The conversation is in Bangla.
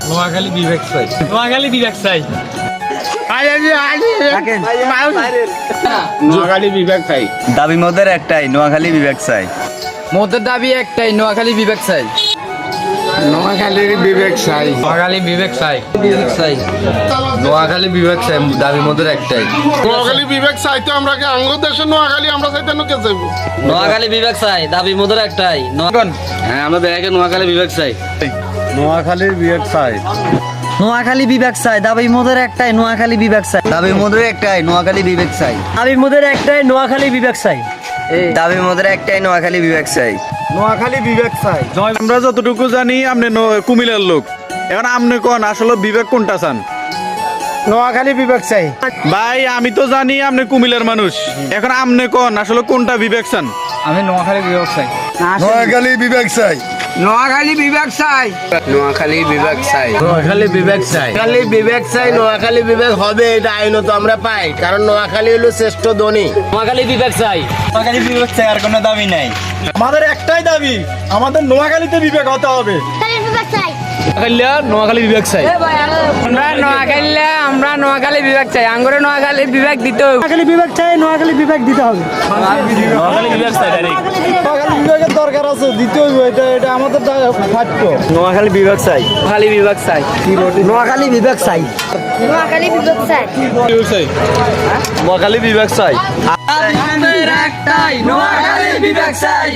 নোয়াখালী বিবেক চাই। নোয়াখালী বিবেক চাই। নোয়াখালী বিবেক চাই। দাবি মোদের একটাই, নোয়াখালী বিবেক চাই। মোদের দাবি একটাই, নোয়াখালী বিবেক চাই। নোয়াখালীর বিবেক চাই। নোয়াখালী বিবেক চাই। বিবেক চাই। নোয়াখালী বিবেক চাই, দাবি মোদের একটাই। নোয়াখালী বিবেক চাইতে আমরা কি আঙ্গ দেশে নোয়াখালী আমরা চাইতে কে চাইবো? নোয়াখালী বিবেক চাই, দাবি মোদের একটাই। হ্যাঁ, আমরা ব্যাগে নোয়াখালী বিবেক চাই। নোয়াখালীর বিবেক চাই। নোয়াখালী বিবেক চাই, দাবি মোদের একটাই, নোয়াখালী বিবেক চাই। দাবি মোদের একটাই, নোয়াখালী বিবেক চাই। দাবি মোদের একটাই, নোয়াখালী বিবেক চাই। দাবি মোদের একটাই, নোয়াখালী বিবেক চাই। নোয়াখালী বিবেক চাই। আমরা যতটুকু জানি আপনি কুমিল্লার লোক, এখন আপনি কোন আসলে বিবেক কোনটা চান? নোয়াখালী বিবেক চাই। ভাই আমি তো জানি আপনি কুমিল্লার মানুষ, এখন আপনি কোন আসলে কোনটা বিবেক চান? আমি নোয়াখালী বিবেক চাই। নোয়াখালী বিবেক চাই। নোয়াখালী বিবেক চাই। নোয়াখালী বিবেক চাই। নোয়াখালী বিবেক চাই। নোয়াখালী বিবেক চাই। নোয়াখালী বিবেক হবে, এটা আইনত আমরা পাই, কারণ নোয়াখালী হলো শ্রেষ্ঠ ধনী। নোয়াখালী বিবেক চাই। নোয়াখালী বিবেক চাই, আর কোনো দাবি নাই। আমাদের একটাই দাবি, আমাদের নোয়াখালীতে বিবেক হতে হবে। নোয়াখালী বিবেক চাই। আমরা নোয়াখালী বিবেক চাই। আঙ্গুরে নোয়াখালী বিবেক দিতে হবে। নোয়াখালী বিবেক চাই, নোয়াখালী বিবেক দিতে হবে। নোয়াখালী বিবেক চাই। নোয়াখালী বিবেকের দরকার আছে, দিতে হইব, এটা আমাদের ফাটতো। নোয়াখালী বিবেক চাই। নোয়াখালী বিবেক চাই। নোয়াখালী বিবেক চাই। নোয়াখালী বিবেক চাই। নোয়াখালী বিবেক চাই। একটাই, নোয়াখালী বিবেক চাই।